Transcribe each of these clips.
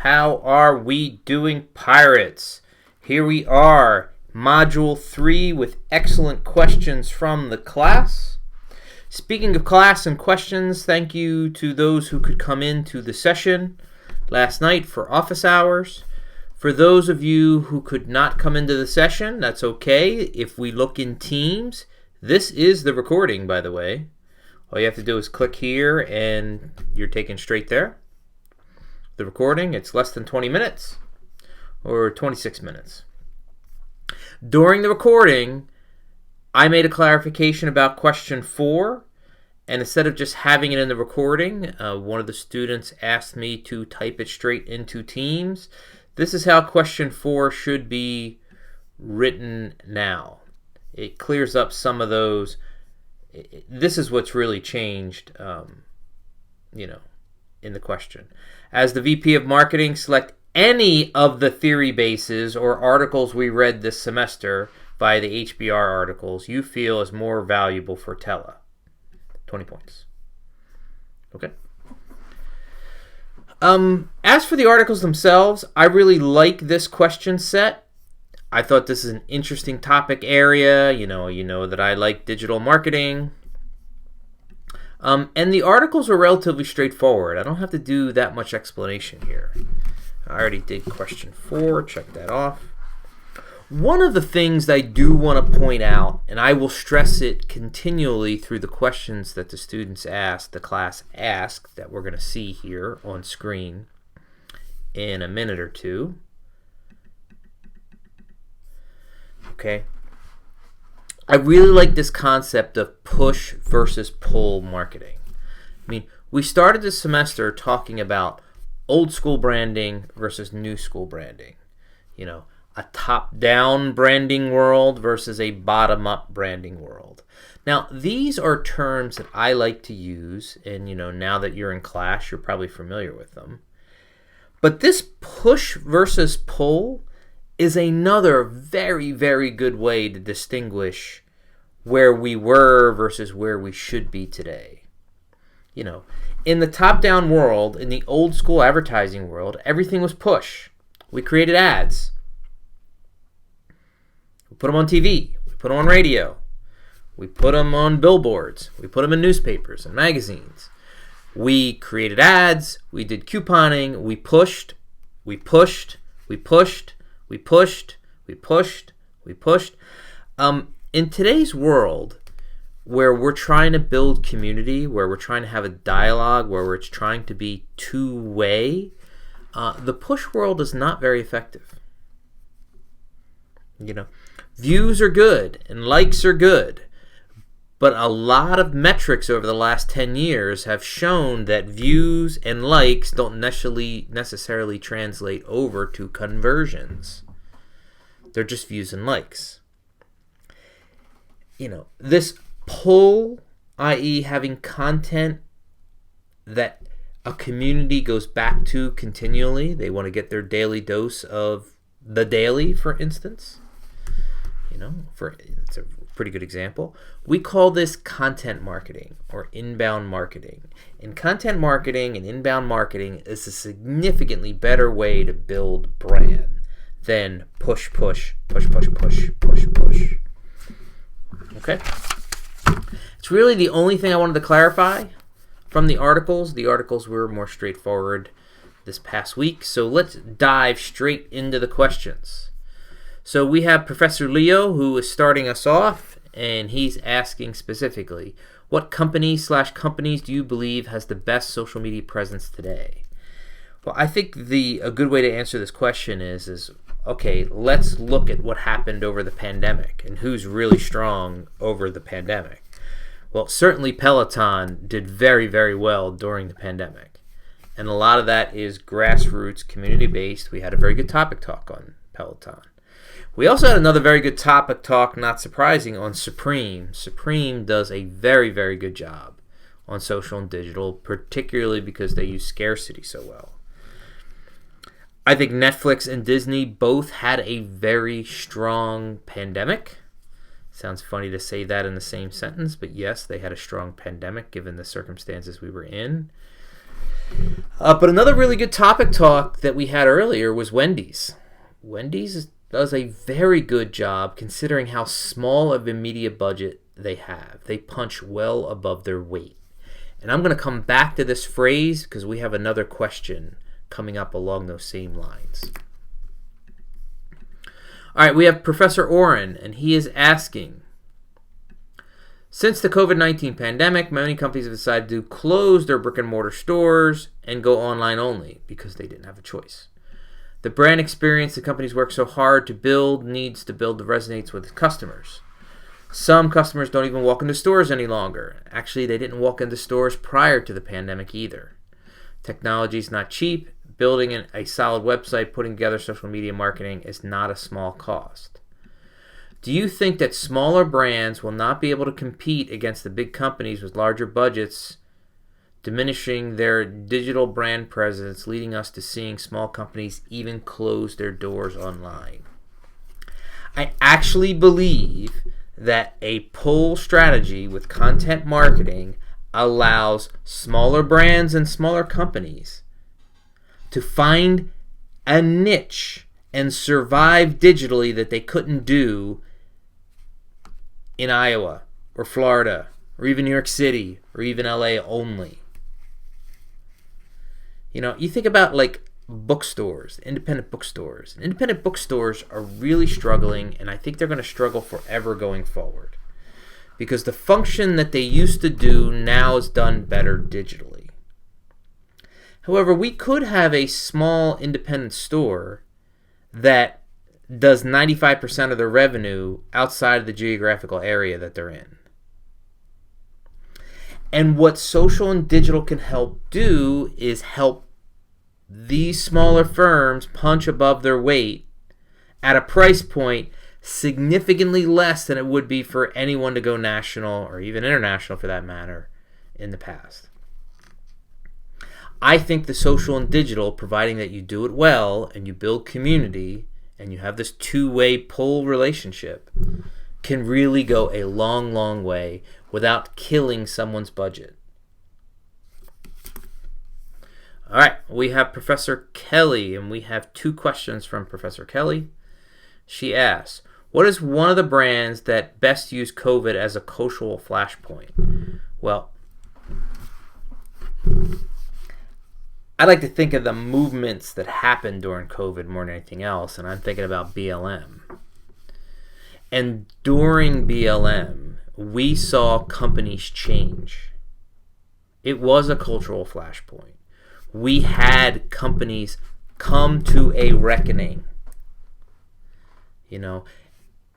How are we doing, pirates? Here we are, Module 3 with excellent questions from the class. Speaking of class and questions, thank you to those who could come into the session last night for office hours. For those of you who could not come into the session, that's okay. If we look in Teams, this is the recording, by the way. All you have to do is click here and you're taken straight there. The recording, it's less than 20 minutes or 26 minutes. During the recording, I made a clarification about question 4, and instead of just having it in the recording, one of the students asked me to type it straight into Teams. This is how question 4 should be written now. It clears up some of those. This is what's really changed, in the question. As the VP of Marketing, select any of the theory bases or articles we read this semester via the HBR articles you feel is more valuable for Tela. 20 points. Okay. As for the articles themselves, I really like this question set. I thought this is an interesting topic area. You know that I like digital marketing. And the articles are relatively straightforward. I don't have to do that much explanation here. I already did question 4. Check that off. One of the things I do want to point out, and I will stress it continually through the questions that the students asked, the class asked, that we're going to see here on screen in a minute or two. Okay. I really like this concept of push versus pull marketing. I mean, we started this semester talking about old school branding versus new school branding. A top-down branding world versus a bottom-up branding world. Now, these are terms that I like to use, and now that you're in class, you're probably familiar with them. But this push versus pull is another very, very good way to distinguish where we were versus where we should be today. In the top-down world, in the old school advertising world, everything was push. We created ads. We put them on TV. We put them on radio. We put them on billboards. We put them in newspapers and magazines. We created ads. We did couponing. We pushed. We pushed. We pushed. We pushed, we pushed, we pushed. In today's world, where we're trying to build community, where we're trying to have a dialogue, where we're trying to be two-way, the push world is not very effective. Views are good and likes are good, but a lot of metrics over the last 10 years have shown that views and likes don't necessarily translate over to conversions. They're just views and likes. This pull, i.e. having content that a community goes back to continually. They want to get their daily dose of The Daily, for instance. It's a pretty good example. We call this content marketing or inbound marketing. And content marketing and inbound marketing is a significantly better way to build brand than push, push, push, push, push, push, push. Okay? It's really the only thing I wanted to clarify from the articles. The articles were more straightforward this past week. So let's dive straight into the questions. So we have Professor Leo, who is starting us off, and he's asking specifically, what companies do you believe has the best social media presence today? Well, I think a good way to answer this question is okay, let's look at what happened over the pandemic and who's really strong over the pandemic. Well, certainly Peloton did very, very well during the pandemic. And a lot of that is grassroots, community-based. We had a very good topic talk on Peloton. We also had another very good topic talk, not surprising, on Supreme. Supreme does a very, very good job on social and digital, particularly because they use scarcity so well. I think Netflix and Disney both had a very strong pandemic. Sounds funny to say that in the same sentence, but yes, they had a strong pandemic given the circumstances we were in. But another really good topic talk that we had earlier was Wendy's. Wendy's does a very good job considering how small of a media budget they have. They punch well above their weight. And I'm going to come back to this phrase because we have another question coming up along those same lines. All right, we have Professor Oren, and he is asking, since the COVID-19 pandemic, many companies have decided to close their brick and mortar stores and go online only because they didn't have a choice. The brand experience the companies work so hard to build needs to build that resonates with customers. Some customers don't even walk into stores any longer. Actually, they didn't walk into stores prior to the pandemic either. Technology is not cheap. Building a solid website, putting together social media marketing is not a small cost. Do you think that smaller brands will not be able to compete against the big companies with larger budgets, diminishing their digital brand presence, leading us to seeing small companies even close their doors online? I actually believe that a pull strategy with content marketing allows smaller brands and smaller companies to find a niche and survive digitally that they couldn't do in Iowa or Florida or even New York City or even LA only. You know, you think about like bookstores, independent bookstores. Independent bookstores are really struggling, and I think they're going to struggle forever going forward because the function that they used to do now is done better digitally. However, we could have a small independent store that does 95% of their revenue outside of the geographical area that they're in. And what social and digital can help do is help these smaller firms punch above their weight at a price point significantly less than it would be for anyone to go national or even international for that matter in the past. I think the social and digital, providing that you do it well and you build community and you have this two-way pull relationship, can really go a long, long way without killing someone's budget. All right, we have Professor Kelly, and we have two questions from Professor Kelly. She asks, what is one of the brands that best use COVID as a cultural flashpoint? Well, I like to think of the movements that happened during COVID more than anything else, and I'm thinking about BLM. And during BLM, we saw companies change. It was a cultural flashpoint. We had companies come to a reckoning. You know,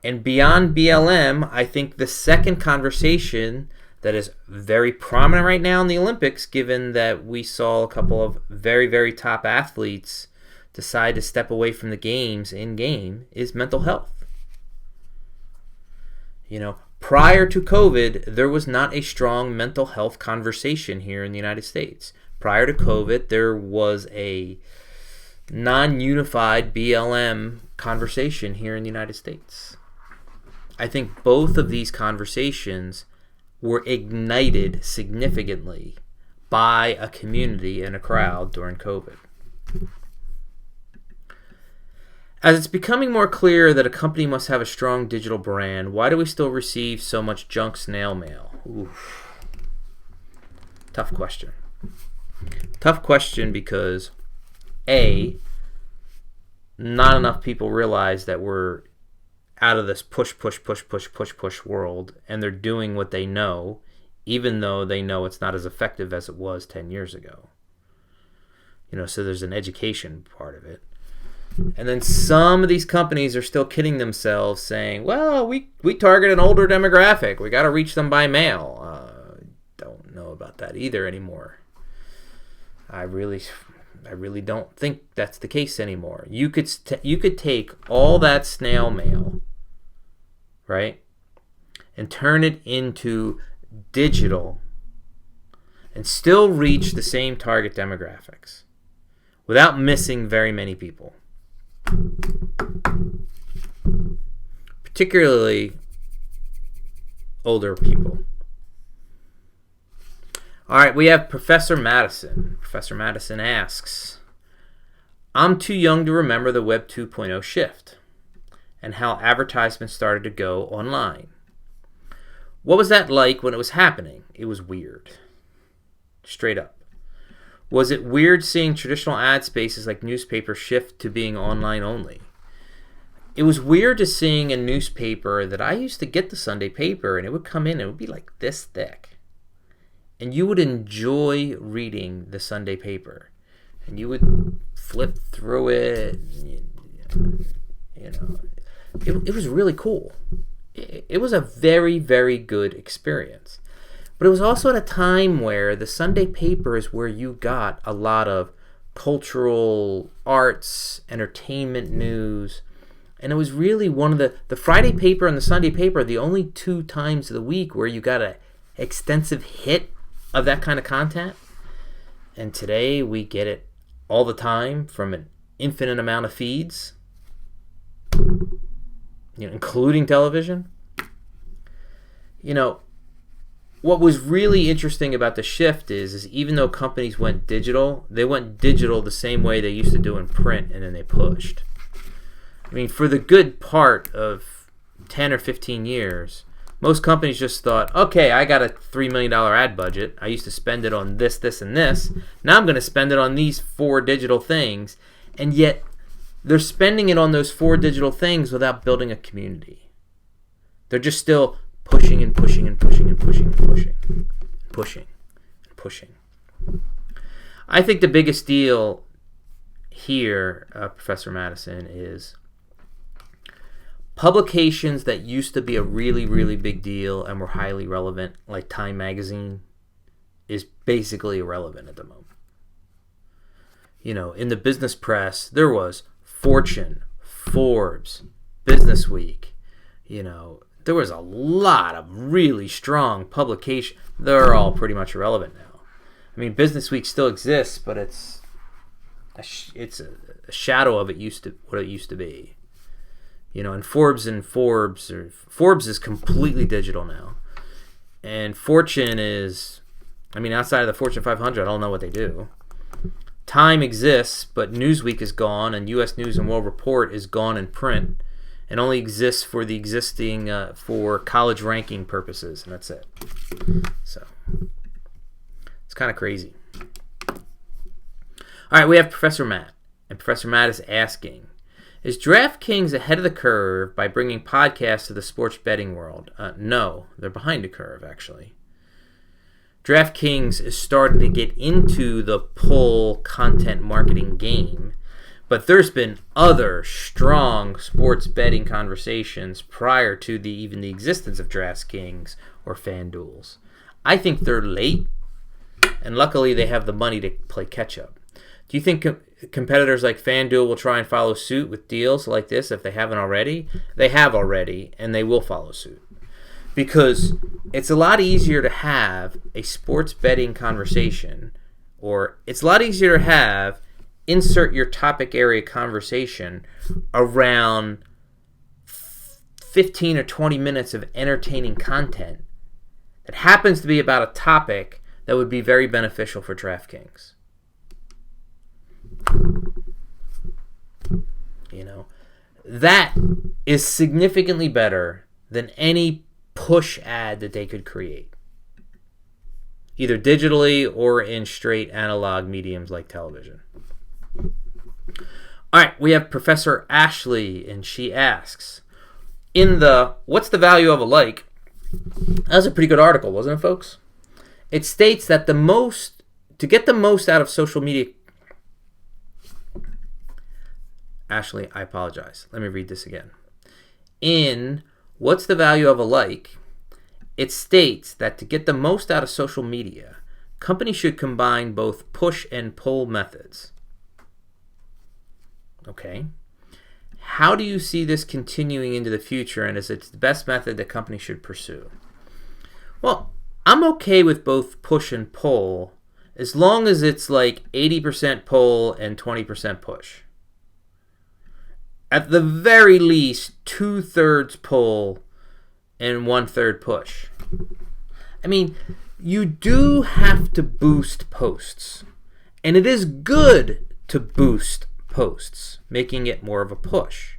and beyond BLM, I think the second conversation that is very prominent right now in the Olympics, given that we saw a couple of very, very top athletes decide to step away from the games in-game, is mental health. You know, prior to COVID, there was not a strong mental health conversation here in the United States. Prior to COVID, there was a non-unified BLM conversation here in the United States. I think both of these conversations were ignited significantly by a community and a crowd during COVID. As it's becoming more clear that a company must have a strong digital brand, why do we still receive so much junk snail mail? Oof. Tough question. Tough question because, A, not enough people realize that we're out of this push world, and they're doing what they know, even though they know it's not as effective as it was 10 years ago. You know, so there's an education part of it. And then some of these companies are still kidding themselves saying, well, we target an older demographic. We got to reach them by mail. Don't know about that either anymore. I really don't think that's the case anymore. You could take all that snail mail, right, and turn it into digital and still reach the same target demographics without missing very many people. Particularly older people. All right, we have Professor Madison. Professor Madison asks, I'm too young to remember the Web 2.0 shift and how advertisements started to go online. What was that like when it was happening? It was weird. Straight up. Was it weird seeing traditional ad spaces like newspapers shift to being online only? It was weird to seeing a newspaper that I used to get the Sunday paper, and it would come in and it would be like this thick. And you would enjoy reading the Sunday paper. And you would flip through it. It was really cool. It was a very, very good experience. But it was also at a time where the Sunday paper is where you got a lot of cultural, arts, entertainment news. And it was really one of the Friday paper and the Sunday paper are the only 2 times of the week where you got an extensive hit of that kind of content. And today we get it all the time from an infinite amount of feeds, including television. What was really interesting about the shift is even though companies went digital, they went digital the same way they used to do in print, and then they pushed. I mean, for the good part of 10 or 15 years, most companies just thought, okay, I got a $3 million ad budget. I used to spend it on this, this, and this. Now I'm going to spend it on these 4 digital things. And yet they're spending it on those 4 digital things without building a community. They're just still pushing and pushing and pushing and pushing and pushing, pushing and pushing. I think the biggest deal here, Professor Madison, is publications that used to be a really, really big deal and were highly relevant, like Time Magazine, is basically irrelevant at the moment. In the business press, there was Fortune, Forbes, Business Week. There was a lot of really strong publications. They're all pretty much irrelevant now. I mean, Business Week still exists, but it's a shadow of what it used to be. And Forbes is completely digital now. And Fortune is, outside of the Fortune 500, I don't know what they do. Time exists, but Newsweek is gone, and U.S. News and World Report is gone in print, and only exists for the existing, for college ranking purposes, and that's it. So, it's kind of crazy. All right, we have Professor Matt, and Professor Matt is asking, is DraftKings ahead of the curve by bringing podcasts to the sports betting world? No, they're behind the curve, actually. DraftKings is starting to get into the pull content marketing game, but there's been other strong sports betting conversations prior to even the existence of DraftKings or FanDuels. I think they're late, and luckily they have the money to play catch-up. Do you think competitors like FanDuel will try and follow suit with deals like this if they haven't already? They have already, and they will follow suit. Because it's a lot easier to have a sports betting conversation, or it's a lot easier to have insert your topic area conversation around 15 or 20 minutes of entertaining content that happens to be about a topic that would be very beneficial for DraftKings. That is significantly better than any push ad that they could create, either digitally or in straight analog mediums like television. All right, we have Professor Ashley, and she asks, what's the value of a like? That was a pretty good article, wasn't it, folks? It states that to get the most out of social media. Ashley, I apologize. Let me read this again. In What's the Value of a Like? It states that to get the most out of social media, companies should combine both push and pull methods. Okay. How do you see this continuing into the future, and is it the best method that companies should pursue? Well, I'm okay with both push and pull as long as it's like 80% pull and 20% push. At the very least, 2/3 pull and 1/3 push. You do have to boost posts. And it is good to boost posts, making it more of a push.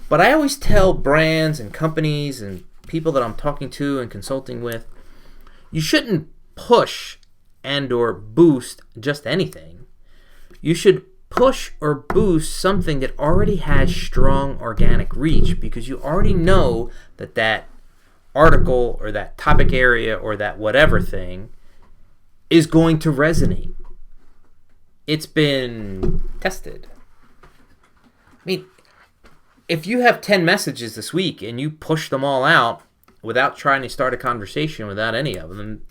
But I always tell brands and companies and people that I'm talking to and consulting with, you shouldn't push and or boost just anything. You should push or boost something that already has strong organic reach, because you already know that that article or that topic area or that whatever thing is going to resonate. It's been tested. I mean, if you have 10 messages this week and you push them all out without trying to start a conversation without any of them,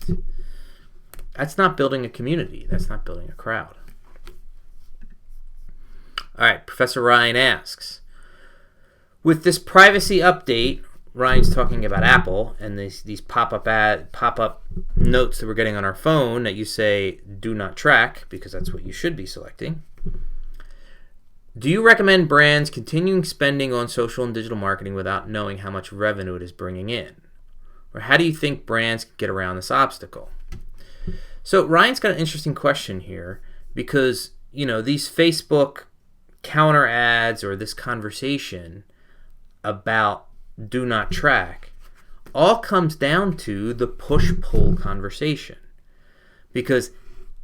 that's not building a community. That's not building a crowd. All right, Professor Ryan asks, with this privacy update, Ryan's talking about Apple and these pop-up notes that we're getting on our phone that you say do not track, because that's what you should be selecting. Do you recommend brands continuing spending on social and digital marketing without knowing how much revenue it is bringing in? Or how do you think brands can get around this obstacle? So Ryan's got an interesting question here, because, these Facebook counter ads or this conversation about do not track all comes down to the push-pull conversation. Because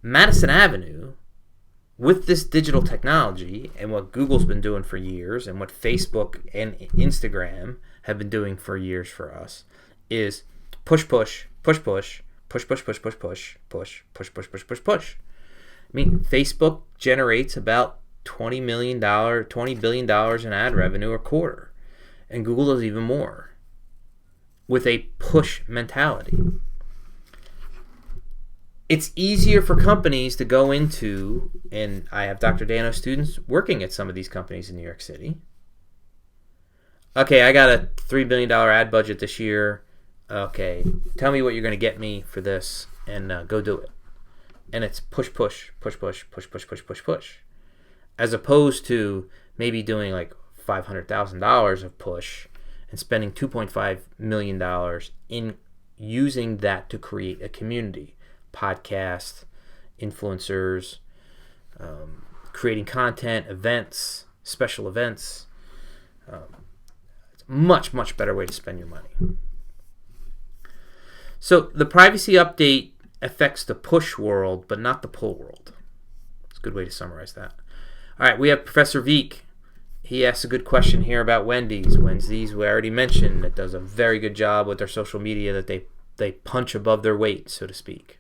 Madison Avenue, with this digital technology and what Google's been doing for years and what Facebook and Instagram have been doing for years for us, is push, push, push, push, push, push, push, push, push, push, push, push, push, push, push. I mean, Facebook generates about $20 billion in ad revenue a quarter. And Google does even more with a push mentality. It's easier for companies to go into, and I have Dr. Dano students working at some of these companies in New York City. Okay, I got a $3 billion ad budget this year. Okay, tell me what you're going to get me for this, and go do it. And it's push, push, push, push, push, push, push, push, push. As opposed to maybe doing like $500,000 of push and spending $2.5 million in using that to create a community. Podcast, influencers, creating content, events, special events. It's a much, much better way to spend your money. So the privacy update affects the push world, but not the pull world. It's a good way to summarize that. All right, we have Professor Veek. He asks a good question here about Wendy's. Wendy's, we already mentioned, that does a very good job with their social media, that they punch above their weight, so to speak.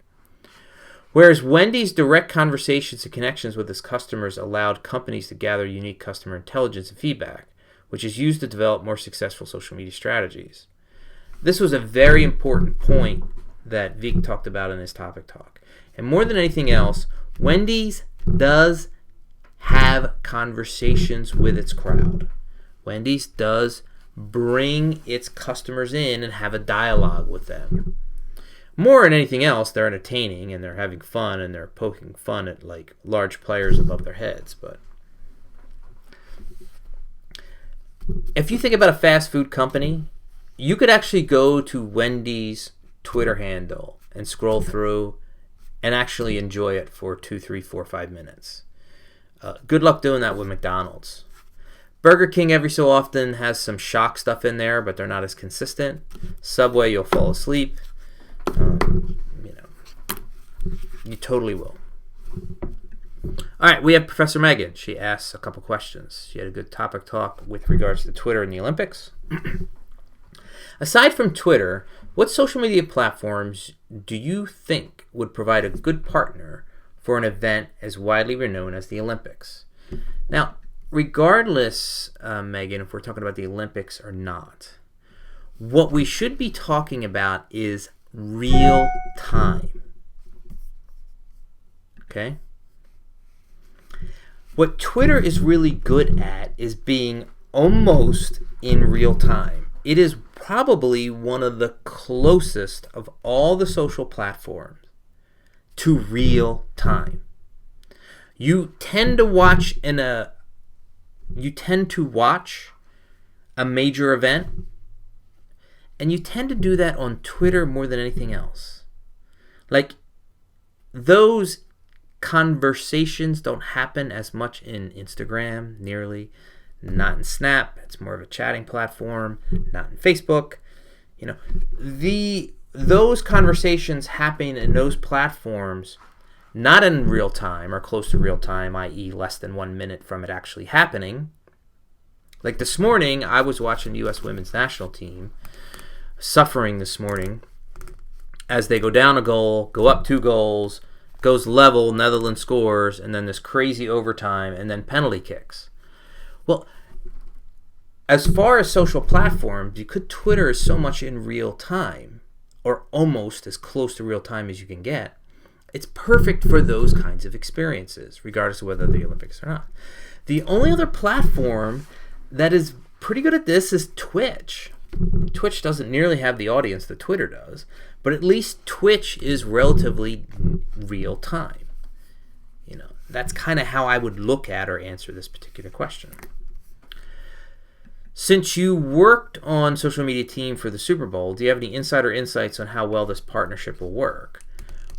Whereas Wendy's direct conversations and connections with its customers allowed companies to gather unique customer intelligence and feedback, which is used to develop more successful social media strategies. This was a very important point that Veek talked about in his topic talk. And more than anything else, Wendy's does have conversations with its crowd. Wendy's does bring its customers in and have a dialogue with them. More than anything else, they're entertaining and they're having fun and they're poking fun at like large players above their heads. But if you think about a fast food company, you could actually go to Wendy's Twitter handle and scroll through and actually enjoy it for 2, 3, 4, 5 minutes. Good luck doing that with McDonald's. Burger King every so often has some shock stuff in there, but they're not as consistent. Subway, you'll fall asleep. You totally will. All right, we have Professor Megan. She asks a couple questions. She had a good topic talk with regards to Twitter and the Olympics. Aside from Twitter, what social media platforms do you think would provide a good partner for an event as widely renowned as the Olympics? Now, regardless, Megan, if we're talking about the Olympics or not, what we should be talking about is real time. Okay? What Twitter is really good at is being almost in real time. It is probably one of the closest of all the social platforms to real time. You tend to watch a major event, and you tend to do that on Twitter more than anything else. Like, those conversations don't happen as much in Instagram, nearly. Not in Snap. It's more of a chatting platform. Not in Facebook. You know, those conversations happen in those platforms not in real time or close to real time, i.e. less than 1 minute from it actually happening. Like this morning, I was watching the U.S. women's national team suffering this morning as they go down a goal, go up 2 goals, goes level, Netherlands scores, and then this crazy overtime, and then penalty kicks. Well, as far as social platforms, Twitter is so much in real time, or almost as close to real time as you can get. It's perfect for those kinds of experiences, regardless of whether the Olympics or not. The only other platform that is pretty good at this is Twitch. Twitch doesn't nearly have the audience that Twitter does, but at least Twitch is relatively real time. You know, that's kind of how I would look at or answer this particular question. Since you worked on social media team for the Super Bowl, do you have any insider insights on how well this partnership will work?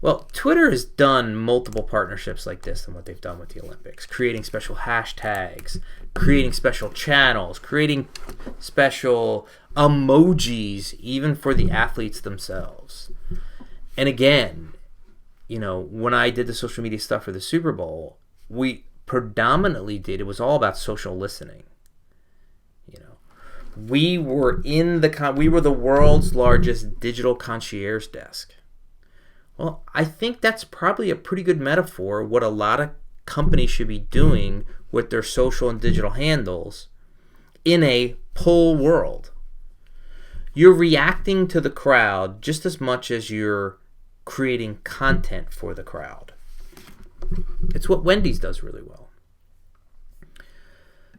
Well, Twitter has done multiple partnerships like this than what they've done with the Olympics, creating special hashtags, creating special channels, creating special emojis, even for the athletes themselves. And again, you know, when I did the social media stuff for the Super Bowl, we predominantly did, it was all about social listening. You know, we were the world's largest digital concierge desk. Well, I think that's probably a pretty good metaphor what a lot of companies should be doing with their social and digital handles in a pull world. You're reacting to the crowd just as much as you're creating content for the crowd. It's what Wendy's does really well.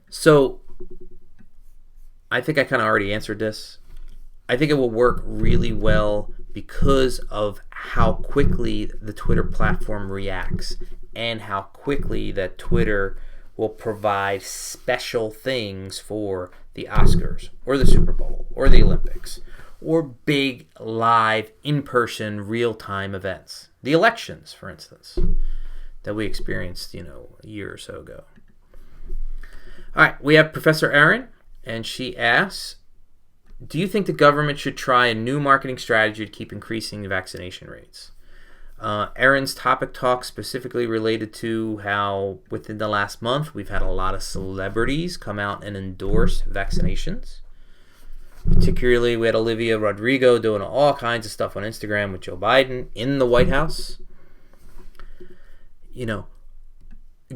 So, I think I kind of already answered this. I think it will work really well because of how quickly the Twitter platform reacts and how quickly that Twitter will provide special things for the Oscars or the Super Bowl or the Olympics or big live in-person real-time events. The elections, for instance, that we experienced, you know, a year or so ago. All right, we have Professor Erin, and she asks, do you think the government should try a new marketing strategy to keep increasing the vaccination rates? Erin's topic talk specifically related to how within the last month we've had a lot of celebrities come out and endorse vaccinations. Particularly, we had Olivia Rodrigo doing all kinds of stuff on Instagram with Joe Biden in the White House. You know,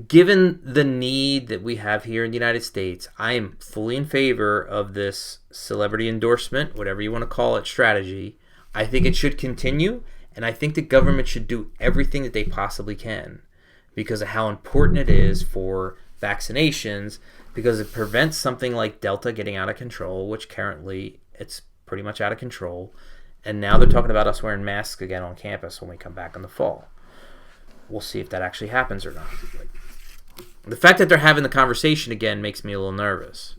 given the need that we have here in the United States, I am fully in favor of this celebrity endorsement, whatever you want to call it, strategy. I think it should continue, and I think the government should do everything that they possibly can because of how important it is for vaccinations, because it prevents something like Delta getting out of control, which currently it's pretty much out of control. And now they're talking about us wearing masks again on campus when we come back in the fall. We'll see if that actually happens or not. The fact that they're having the conversation again makes me a little nervous.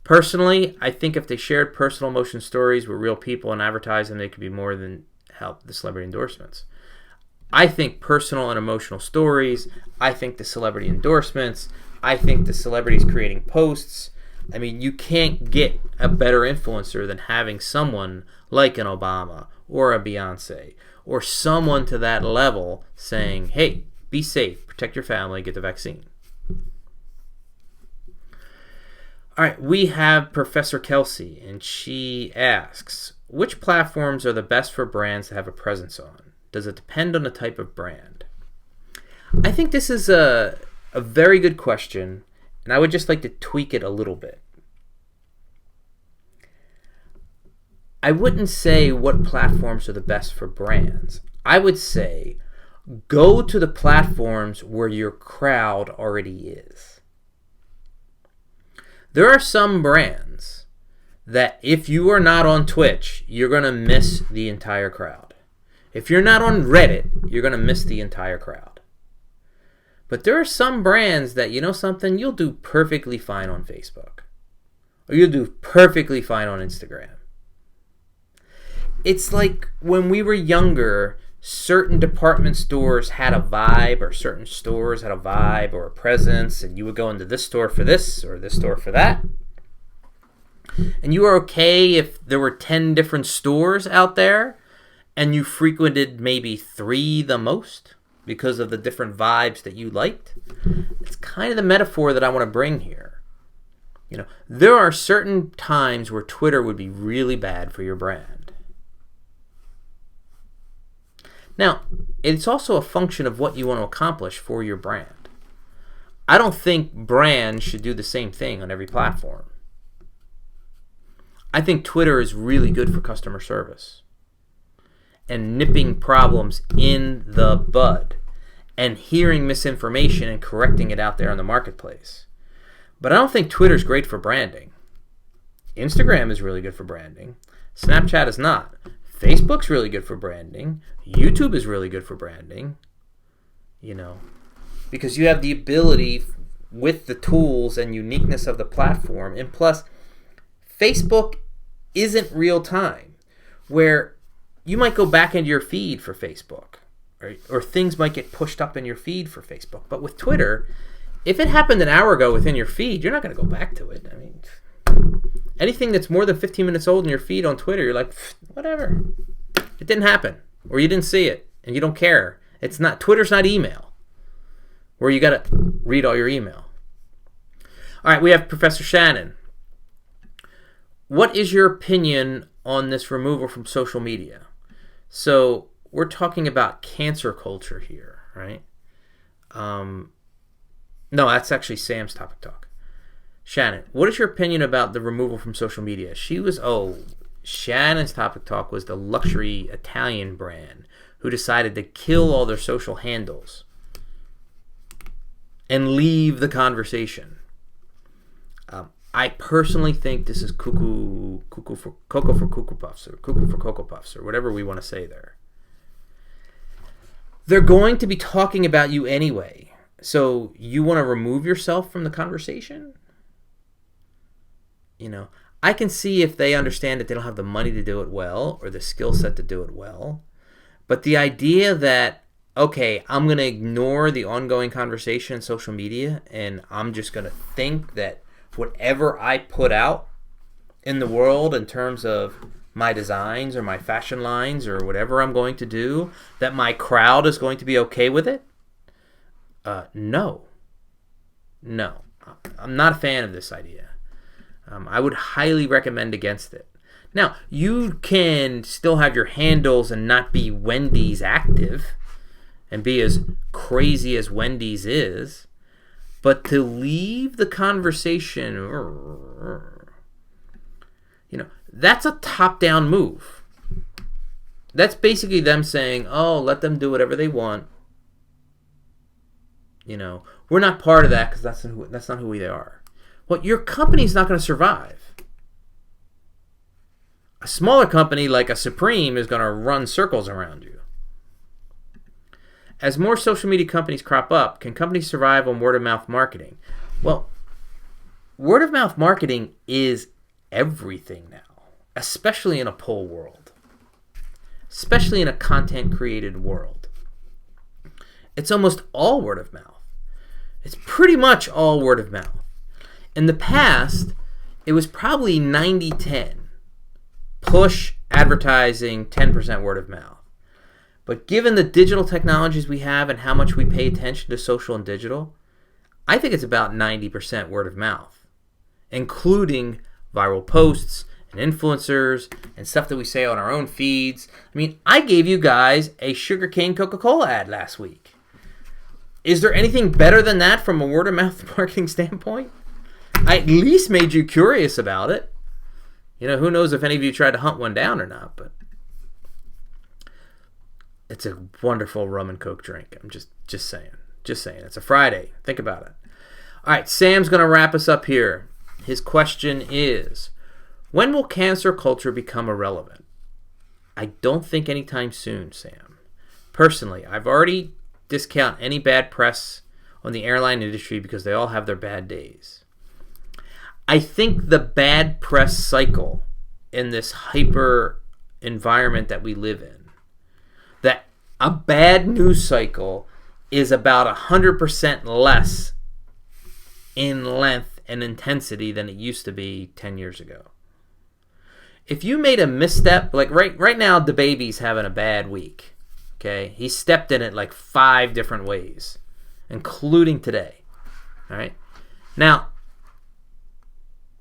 Personally, I think if they shared personal emotion stories with real people and advertised them, they could be more than help the celebrity endorsements. I think personal and emotional stories, I think the celebrity endorsements, I think the celebrities creating posts. I mean, you can't get a better influencer than having someone like an Obama or a Beyonce or someone to that level saying, hey, be safe, protect your family, get the vaccine. All right, we have Professor Kelsey, and she asks, which platforms are the best for brands to have a presence on? Does it depend on the type of brand? I think this is a very good question, and I would just like to tweak it a little bit. I wouldn't say what platforms are the best for brands. I would say go to the platforms where your crowd already is. There are some brands that if you are not on Twitch, you're going to miss the entire crowd. If you're not on Reddit, you're going to miss the entire crowd. But there are some brands that, you know something, you'll do perfectly fine on Facebook. Or you'll do perfectly fine on Instagram. It's like when we were younger, certain department stores had a vibe, or certain stores had a vibe or a presence, and you would go into this store for this or this store for that. And you were okay if there were 10 different stores out there and you frequented maybe 3 the most because of the different vibes that you liked. It's kind of the metaphor that I want to bring here. There are certain times where Twitter would be really bad for your brand. Now, it's also a function of what you want to accomplish for your brand. I don't think brands should do the same thing on every platform. I think Twitter is really good for customer service and nipping problems in the bud and hearing misinformation and correcting it out there in the marketplace. But I don't think Twitter's great for branding. Instagram is really good for branding. Snapchat is not. Facebook's really good for branding. YouTube is really good for branding. Because you have the ability with the tools and uniqueness of the platform. And plus, Facebook isn't real time, where you might go back into your feed for Facebook, or things might get pushed up in your feed for Facebook. But with Twitter, if it happened an hour ago within your feed, you're not going to go back to it. I mean, anything that's more than 15 minutes old in your feed on Twitter, you're like, whatever. It didn't happen, or you didn't see it, and you don't care. Twitter's not email, where you got to read all your email. All right, we have Professor Shannon. What is your opinion on this removal from social media? So we're talking about cancer culture here, right? No, that's actually Sam's topic talk. Shannon, what is your opinion about the removal from social media? Shannon's topic talk was the luxury Italian brand who decided to kill all their social handles and leave the conversation. I personally think this is Cocoa for Cocoa Puffs, or Cuckoo for Cocoa Puffs, or whatever we want to say there. They're going to be talking about you anyway. So you want to remove yourself from the conversation? I can see if they understand that they don't have the money to do it well or the skill set to do it well. But the idea that, okay, I'm going to ignore the ongoing conversation in social media and I'm just going to think that whatever I put out in the world in terms of my designs or my fashion lines or whatever I'm going to do, that my crowd is going to be okay with it? No. I'm not a fan of this idea. I would highly recommend against it. Now, you can still have your handles and not be Wendy's active and be as crazy as Wendy's is, but to leave the conversation, that's a top-down move. That's basically them saying, let them do whatever they want. We're not part of that because that's not who we are. Well, your company's not going to survive. A smaller company like a Supreme is going to run circles around you. As more social media companies crop up, can companies survive on word-of-mouth marketing? Well, word-of-mouth marketing is everything now, especially in a pull world, especially in a content-created world. It's almost all word-of-mouth. It's pretty much all word-of-mouth. In the past, it was probably 90-10. Push, advertising, 10% word-of-mouth. But given the digital technologies we have and how much we pay attention to social and digital, I think it's about 90% word of mouth, including viral posts and influencers and stuff that we say on our own feeds. I mean, I gave you guys a sugarcane Coca-Cola ad last week. Is there anything better than that from a word of mouth marketing standpoint? I at least made you curious about it. Who knows if any of you tried to hunt one down or not, but it's a wonderful rum and Coke drink. I'm just saying. It's a Friday. Think about it. All right, Sam's going to wrap us up here. His question is, when will cancer culture become irrelevant? I don't think anytime soon, Sam. Personally, I've already discounted any bad press on the airline industry because they all have their bad days. I think the bad press cycle in this hyper environment that we live in, that a bad news cycle is about 100% less in length and intensity than it used to be 10 years ago. If you made a misstep, like right now, the baby's having a bad week. Okay, he stepped in it like 5 different ways, including today. All right, now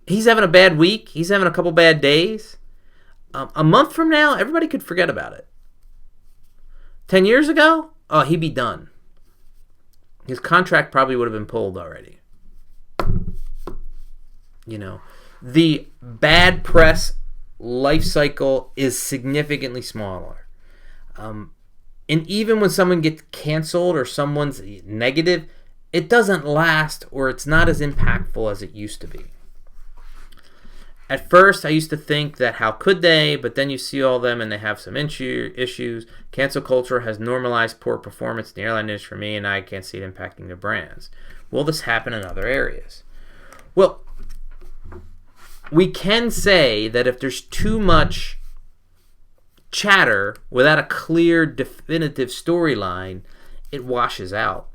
he's having a bad week. He's having a couple bad days. A month from now, everybody could forget about it. 10 years ago, oh, he'd be done. His contract probably would have been pulled already. You know, the bad press life cycle is significantly smaller. And even when someone gets canceled or someone's negative, it doesn't last, or it's not as impactful as it used to be. At first, I used to think that how could they, but then you see all of them and they have some issues. Cancel culture has normalized poor performance in the airline industry for me, and I can't see it impacting their brands. Will this happen in other areas? Well, we can say that if there's too much chatter without a clear, definitive storyline, it washes out.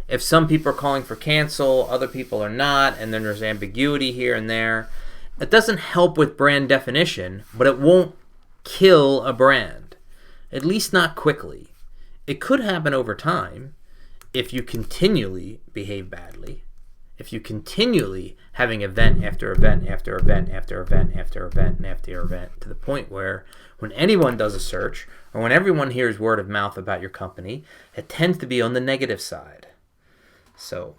If some people are calling for cancel, other people are not, and then there's ambiguity here and there, it doesn't help with brand definition, but it won't kill a brand, at least not quickly. It could happen over time if you continually behave badly, if you continually having event after event after event after event after event after event, to the point where when anyone does a search or when everyone hears word of mouth about your company, it tends to be on the negative side. So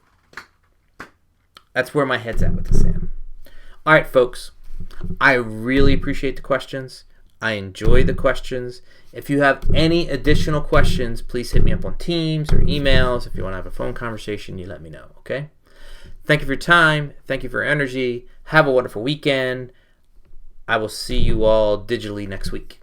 that's where my head's at with this, Sam. All right, folks. I really appreciate the questions. I enjoy the questions. If you have any additional questions, please hit me up on Teams or emails. If you want to have a phone conversation, you let me know, okay? Thank you for your time. Thank you for your energy. Have a wonderful weekend. I will see you all digitally next week.